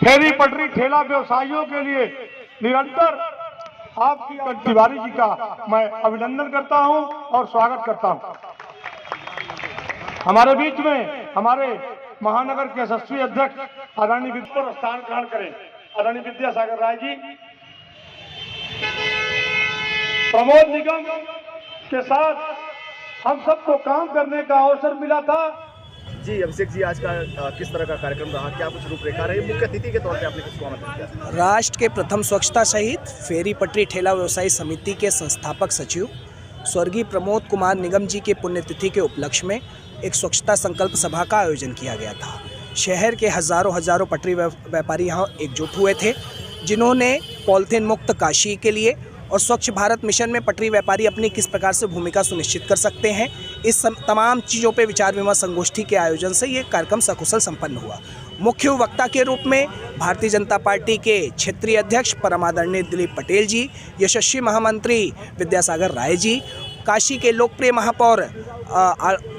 फेरी पटरी ठेला व्यवसायियों के लिए निरंतर आपकी तिवारी जी का मैं अभिनंदन करता हूं और स्वागत करता हूं। हमारे बीच में हमारे महानगर के यशस्वी अध्यक्ष आदरणीय पर स्थान ग्रहण करें। आदरणीय विद्यासागर राय जी, प्रमोद निगम के साथ हम सबको काम करने का अवसर मिला था। जी अभिषेक जी, आज का किस तरह का कार्यक्रम रहा, क्या कुछ रूपरेखा रही, मुख्य अतिथि के तौर पे आपने किसको आमंत्रित किया? राष्ट्र के प्रथम स्वच्छता शहीद फेरी पटरी ठेला व्यवसायी समिति के संस्थापक सचिव स्वर्गीय प्रमोद कुमार निगम जी के पुण्यतिथि के उपलक्ष्य में एक स्वच्छता संकल्प सभा का आयोजन किया गया था। शहर के हजारों पटरी व्यापारी यहाँ एकजुट हुए थे, जिन्होंने पॉलिथीन मुक्त काशी के लिए और स्वच्छ भारत मिशन में पटरी व्यापारी अपनी किस प्रकार से भूमिका सुनिश्चित कर सकते हैं, इस तमाम चीज़ों पे विचार विमर्श संगोष्ठी के आयोजन से ये कार्यक्रम सकुशल संपन्न हुआ। मुख्य वक्ता के रूप में भारतीय जनता पार्टी के क्षेत्रीय अध्यक्ष परमादरणीय दिलीप पटेल जी, यशस्वी महामंत्री विद्यासागर राय जी, काशी के लोकप्रिय महापौर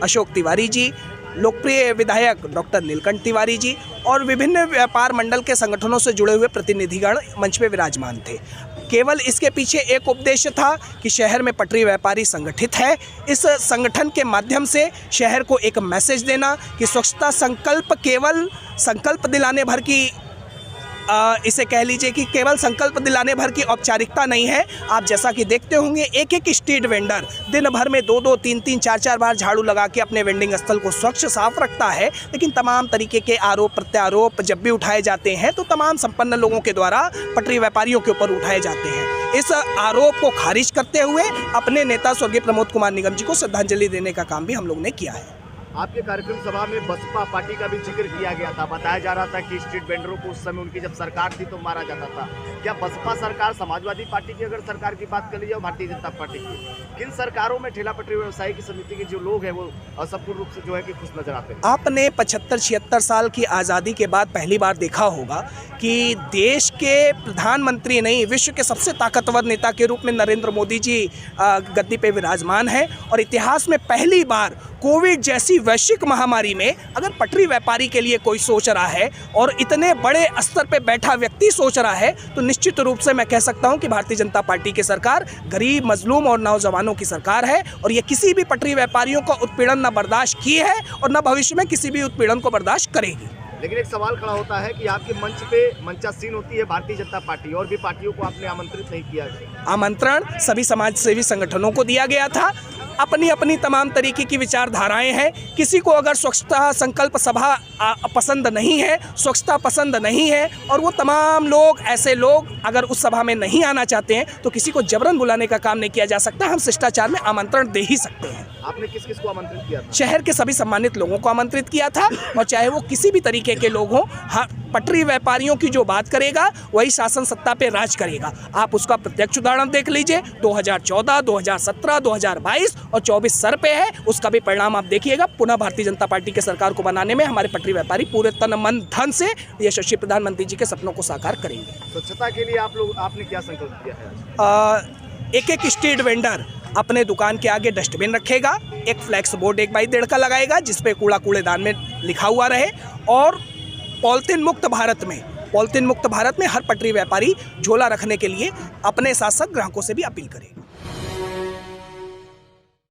अशोक तिवारी जी, लोकप्रिय विधायक डॉक्टर नीलकंठ तिवारी जी और विभिन्न व्यापार मंडल के संगठनों से जुड़े हुए प्रतिनिधिगण मंच पे विराजमान थे। केवल इसके पीछे एक उद्देश्य था कि शहर में पटरी व्यापारी संगठित है, इस संगठन के माध्यम से शहर को एक मैसेज देना कि स्वच्छता संकल्प केवल संकल्प दिलाने भर की इसे कह लीजिए कि केवल संकल्प दिलाने भर की औपचारिकता नहीं है। आप जैसा कि देखते होंगे एक एक स्ट्रीट वेंडर दिन भर में 2-2, 3-3, 4-4 बार झाड़ू लगा के अपने वेंडिंग स्थल को स्वच्छ साफ रखता है, लेकिन तमाम तरीके के आरोप प्रत्यारोप जब भी उठाए जाते हैं तो तमाम संपन्न लोगों के द्वारा पटरी व्यापारियों के ऊपर उठाए जाते हैं। इस आरोप को खारिज करते हुए अपने नेता स्वर्गीय प्रमोद कुमार निगम जी को श्रद्धांजलि देने का काम भी हम लोग ने किया है। आपके कार्यक्रम सभा में बसपा पार्टी का भी जिक्र किया गया था। बताया जा रहा था कि स्ट्रीट वेंडरों को उस समय उनकी जब सरकार थी तो मारा जाता था। क्या बसपा सरकार, समाजवादी पार्टी की अगर सरकार की बात कर लीजिए, भारतीय जनता पार्टी की, किन सरकारों में ठेला पटरी व्यवसायी की समिति के जो लोग हैं वो असंपूर्ण रूप से जो है कि खुश नजर आते हैं? आपने 75-76 साल की आज़ादी के बाद पहली बार देखा होगा कि देश के प्रधानमंत्री नहीं, विश्व के सबसे ताकतवर नेता के रूप में नरेंद्र मोदी जी गद्दी पे विराजमान हैं और इतिहास में पहली बार कोविड जैसी वैश्विक महामारी में अगर पटरी व्यापारी के लिए कोई सोच रहा है और इतने बड़े स्तर पे बैठा व्यक्ति सोच रहा है, तो निश्चित रूप से मैं कह सकता हूं कि भारतीय जनता पार्टी की सरकार गरीब, मजलूम और नौजवानों की सरकार है और ये किसी भी पटरी व्यापारियों का उत्पीड़न न बर्दाश्त की है और न भविष्य में किसी भी उत्पीड़न को बर्दाश्त करेगी। लेकिन एक सवाल खड़ा होता है कि आपके मंच पे मंचासीन होती है भारतीय जनता पार्टी, और भी पार्टियों को आपने आमंत्रित नहीं किया। आमंत्रण सभी समाज सेवी संगठनों को दिया गया था। अपनी अपनी तमाम तरीके की विचारधाराएं हैं। किसी को अगर स्वच्छता संकल्प सभा पसंद नहीं है, स्वच्छता पसंद नहीं है और वो तमाम लोग, ऐसे लोग अगर उस सभा में नहीं आना चाहते हैं तो किसी को जबरन बुलाने का काम नहीं किया जा सकता। हम शिष्टाचार में आमंत्रण दे ही सकते हैं। आपने किस किस को आमंत्रित किया था? शहर के सभी सम्मानित लोगों को आमंत्रित किया था और चाहे वो किसी भी तरीके के लोग हों, पटरी व्यापारियों की जो बात करेगा वही शासन सत्ता पे राज करेगा। आप उसका प्रत्यक्ष उदाहरण देख लीजिए। 2014, 2017, 2022 और 24 सर पे है, उसका भी परिणाम आप देखिएगा। पुनः भारतीय जनता पार्टी के सरकार को बनाने में हमारे पटरी व्यापारी पूरे तन मन धन से यशस्वी प्रधानमंत्री जी के सपनों को साकार करेंगे। स्वच्छता के लिए आपने क्या संकल्प किया है? एक एक स्ट्रीट वेंडर अपने दुकान के आगे डस्टबिन रखेगा, एक फ्लैक्स बोर्ड 1x1.5 का लगाएगा जिसपे कूड़ेदान में लिखा हुआ रहे और पॉलिथीन मुक्त भारत में हर पटरी व्यापारी झोला रखने के लिए अपने साथ साथ ग्राहकों से भी अपील करें।